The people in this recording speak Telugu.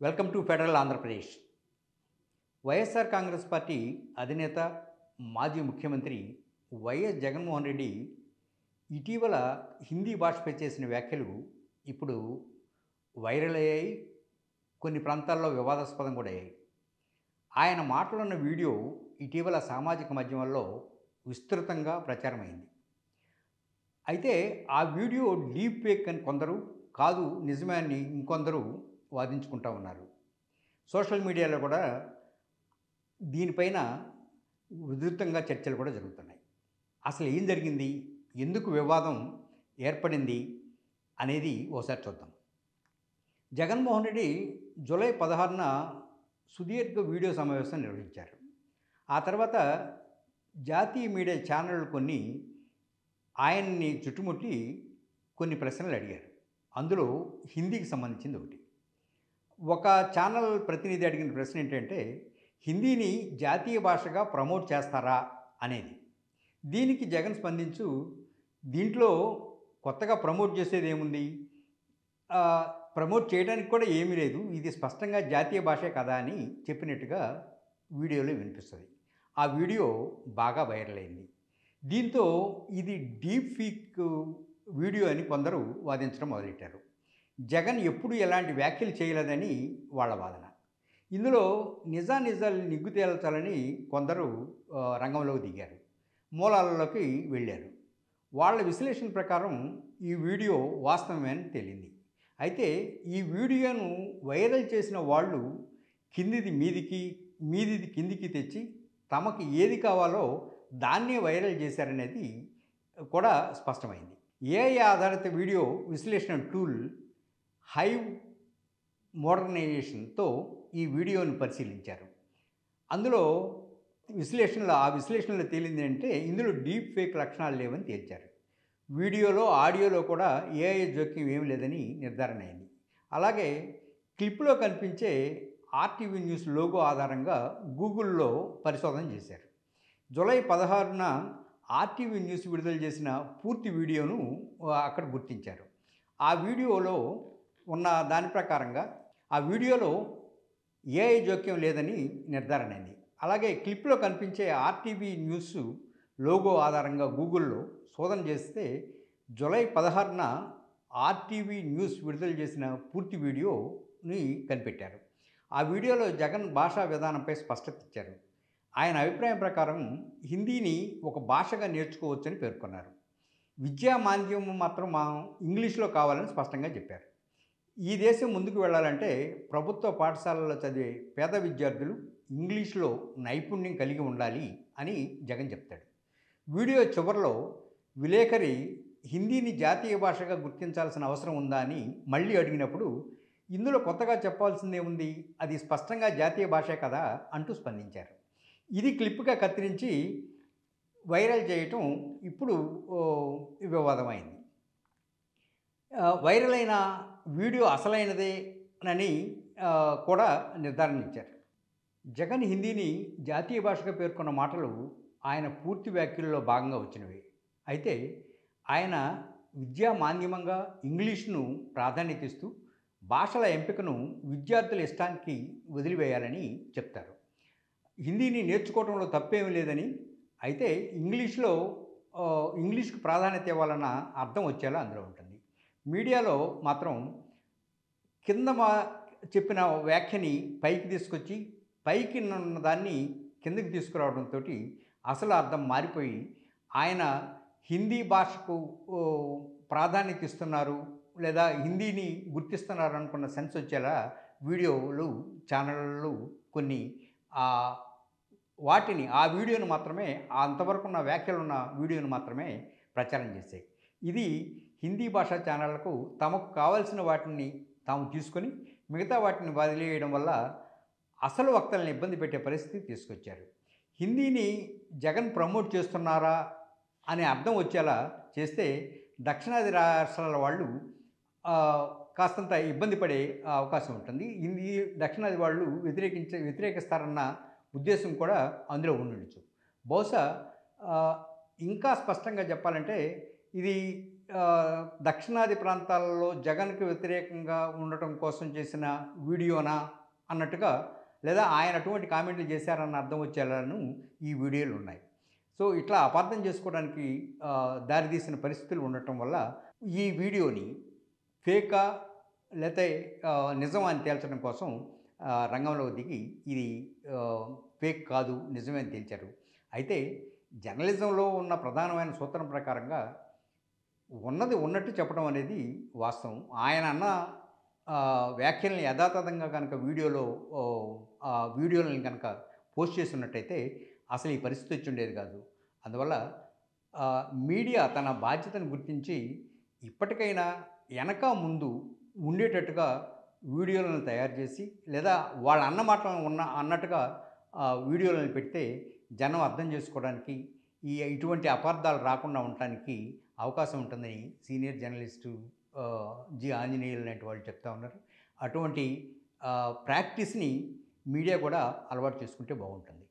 Welcome to federal Andhra Pradesh. YSR Congress party అధినేత, మాజీ ముఖ్యమంత్రి వైఎస్ జగన్మోహన్ రెడ్డి ఇటీవల హిందీ భాషపై చేసిన వ్యాఖ్యలు ఇప్పుడు వైరల్ అయ్యాయి. కొన్ని ప్రాంతాల్లో వివాదాస్పదం కూడా అయ్యాయి. ఆయన మాటలున్న వీడియో ఇటీవల సామాజిక మాధ్యమాల్లో విస్తృతంగా ప్రచారమైంది. అయితే ఆ వీడియో డీప్ ఫేక్ అని కొందరు, కాదు నిజమే అని ఇంకొందరు వాదించుకుంటా ఉన్నారు. సోషల్ మీడియాలో కూడా దీనిపైన ఉధృతంగా చర్చలు కూడా జరుగుతున్నాయి. అసలు ఏం జరిగింది, ఎందుకు వివాదం ఏర్పడింది అనేది ఓసారి చూద్దాం. జగన్మోహన్ రెడ్డి జూలై 16న సుదీర్ఘ వీడియో సమావేశం నిర్వహించారు. ఆ తర్వాత జాతీయ మీడియా ఛానళ్ళు కొన్ని ఆయన్ని చుట్టుముట్టి కొన్ని ప్రశ్నలు అడిగారు. అందులో హిందీకి సంబంధించింది ఒకటి. ఒక ఛానల్ ప్రతినిధి అడిగిన ప్రశ్న ఏంటంటే, హిందీని జాతీయ భాషగా ప్రమోట్ చేస్తారా అనేది. దీనికి జగన్ స్పందించు, దీంట్లో కొత్తగా ప్రమోట్ చేసేది ఏముంది, ప్రమోట్ చేయడానికి కూడా ఏమీ లేదు, ఇది స్పష్టంగా జాతీయ భాషే కదా అని చెప్పినట్టుగా వీడియోలో వినిపిస్తుంది. ఆ వీడియో బాగా వైరల్ అయింది. దీంతో ఇది డీప్ ఫేక్ వీడియో అని కొందరు వాదించడం మొదలెట్టారు. జగన్ ఎప్పుడు ఎలాంటి వ్యాఖ్యలు చేయలేదని వాళ్ళ వాదన. ఇందులో నిజాలు నిగ్గు తేల్చాలని కొందరు రంగంలోకి దిగారు, మూలాలలోకి వెళ్ళారు. వాళ్ళ విశ్లేషణ ప్రకారం ఈ వీడియో వాస్తవమే అని తేలింది. అయితే ఈ వీడియోను వైరల్ చేసిన వాళ్ళు కిందిది మీదికి, మీదిది కిందికి తెచ్చి తమకు ఏది కావాలో దాన్నే వైరల్ చేశారనేది కూడా స్పష్టమైంది. ఏఐ ఆధారిత వీడియో విశ్లేషణ టూల్ హైవ్ మోడర్నైజేషన్తో ఈ వీడియోను పరిశీలించారు. అందులో విశ్లేషణలో తేలింది అంటే, ఇందులో డీప్ ఫేక్ లక్షణాలు లేవని తేల్చారు. వీడియోలో, ఆడియోలో కూడా ఏఐ జోక్యం ఏమీ లేదని నిర్ధారణ అయింది. అలాగే క్లిప్లో కనిపించే ఆర్టీవీ న్యూస్ లోగో ఆధారంగా గూగుల్లో పరిశోధన చేశారు. జూలై 16న ఆర్టీవీ న్యూస్ విడుదల చేసిన పూర్తి వీడియోను అక్కడ గుర్తించారు. ఆ వీడియోలో ఉన్న దాని ప్రకారంగా ఆ వీడియోలో ఏఐ జోక్యం లేదని నిర్ధారణ అయింది. అలాగే క్లిప్లో కనిపించే ఆర్టీవీ న్యూస్ లోగో ఆధారంగా గూగుల్లో శోధన చేస్తే జూలై 16న ఆర్టీవీ న్యూస్ విడుదల చేసిన పూర్తి వీడియోని కనిపెట్టారు. ఆ వీడియోలో జగన్ భాషా విధానంపై స్పష్టత ఇచ్చారు. ఆయన అభిప్రాయం ప్రకారం హిందీని ఒక భాషగా నేర్చుకోవచ్చని పేర్కొన్నారు. విద్యా మాధ్యమం మాత్రం ఇంగ్లీష్లో కావాలని స్పష్టంగా చెప్పారు. ఈ దేశం ముందుకు వెళ్ళాలంటే ప్రభుత్వ పాఠశాలల్లో చదివే పేద విద్యార్థులు ఇంగ్లీష్లో నైపుణ్యం కలిగి ఉండాలి అని జగన్ చెప్తాడు. వీడియో చివరిలో విలేకరి హిందీని జాతీయ భాషగా గుర్తించాల్సిన అవసరం ఉందా అని మళ్ళీ అడిగినప్పుడు, ఇందులో కొత్తగా చెప్పాల్సిందే ఉంది, అది స్పష్టంగా జాతీయ భాషే కదా అంటూ స్పందించారు. ఇది క్లిప్గా కత్తిరించి వైరల్ చేయటం ఇప్పుడు వివాదమైంది. వైరల్ అయిన వీడియో అసలైనదేనని కూడా నిర్ధారణ ఇచ్చారు. జగన్ హిందీని జాతీయ భాషగా పేర్కొన్న మాటలు ఆయన పూర్తి వ్యాఖ్యల్లో భాగంగా వచ్చినవి. అయితే ఆయన విద్యా మాధ్యమంగా ఇంగ్లీష్ను ప్రాధాన్యత ఇస్తూ భాషల ఎంపికను విద్యార్థుల ఇష్టానికి వదిలివేయాలని చెప్తారు. హిందీని నేర్చుకోవడంలో తప్పేమీ లేదని, అయితే ఇంగ్లీష్కు ప్రాధాన్యత ఇవ్వాలన్న అర్థం వచ్చేలా అందులో ఉంటుంది. మీడియాలో మాత్రం కింద చెప్పిన వ్యాఖ్యని పైకి తీసుకొచ్చి, పైకి ఉన్న దాన్ని కిందకి తీసుకురావడంతో అసలు అర్థం మారిపోయి, ఆయన హిందీ భాషకు ప్రాధాన్యత ఇస్తున్నారు లేదా హిందీని గుర్తిస్తున్నారు అనుకున్న సెన్స్ వచ్చేలా వీడియోలు ఛానళ్ళు కొన్ని ఆ వీడియోను మాత్రమే, అంతవరకు ఉన్న వ్యాఖ్యలున్న వీడియోను మాత్రమే ప్రచారం చేశాయి. ఇది హిందీ భాషా ఛానళ్లకు తమకు కావాల్సిన వాటిని తాము తీసుకొని మిగతా వాటిని వదిలేయడం వల్ల అసలు వక్తల్ని ఇబ్బంది పెట్టే పరిస్థితి తీసుకొచ్చారు. హిందీని జగన్ ప్రమోట్ చేస్తున్నారా అనే అర్థం వచ్చేలా చేస్తే దక్షిణాది రాష్ట్రాల వాళ్ళు కాస్తంత ఇబ్బంది పడే అవకాశం ఉంటుంది. హిందీ దక్షిణాది వాళ్ళు వ్యతిరేకిస్తారన్న ఉద్దేశం కూడా అందులో ఉండొచ్చు. బహుశా ఇంకా స్పష్టంగా చెప్పాలంటే, ఇది దక్షిణాది ప్రాంతాలలో జగన్‌కి వ్యతిరేకంగా ఉండటం కోసం చేసిన వీడియోనా అన్నట్టుగా, లేదా ఆయన అటువంటి కామెంట్లు చేశారన్న అర్థం వచ్చేలాను ఈ వీడియోలున్నాయి. సో, ఇట్లా అపార్థం చేసుకోవడానికి దారితీసిన పరిస్థితులు ఉండటం వల్ల ఈ వీడియోని ఫేకా లేతే నిజమా అని తేల్చడం కోసం రంగంలోకి దిగి ఇది ఫేక్ కాదు, నిజమే అని తేల్చారు. అయితే జర్నలిజంలో ఉన్న ప్రధానమైన సూత్రం ప్రకారంగా ఉన్నది ఉన్నట్టు చెప్పడం అనేది వాస్తవం. ఆయన అన్న వ్యాఖ్యల్ని యథాతథంగా కనుక ఆ వీడియోలని కనుక పోస్ట్ చేసున్నట్టయితే అసలు ఈ పరిస్థితి వచ్చుండేది కాదు. అందువల్ల మీడియా తన బాధ్యతను గుర్తించి ఇప్పటికైనా ఎనక ముందు ఉండేటట్టుగా వీడియోలను తయారు చేసి, లేదా వాళ్ళ అన్న మాటలను అన్నట్టుగా వీడియోలను పెడితే జనం అర్థం చేసుకోవడానికి, ఇటువంటి అపార్థాలు రాకుండా ఉండటానికి అవకాశం ఉంటుందని సీనియర్ జర్నలిస్టు జి. ఆంజనేయులు లాంటి వాళ్ళు చెప్తా ఉన్నారు. అటువంటి ప్రాక్టీస్‌ని మీడియా కూడా అలవాటు చేసుకుంటే బాగుంటుంది.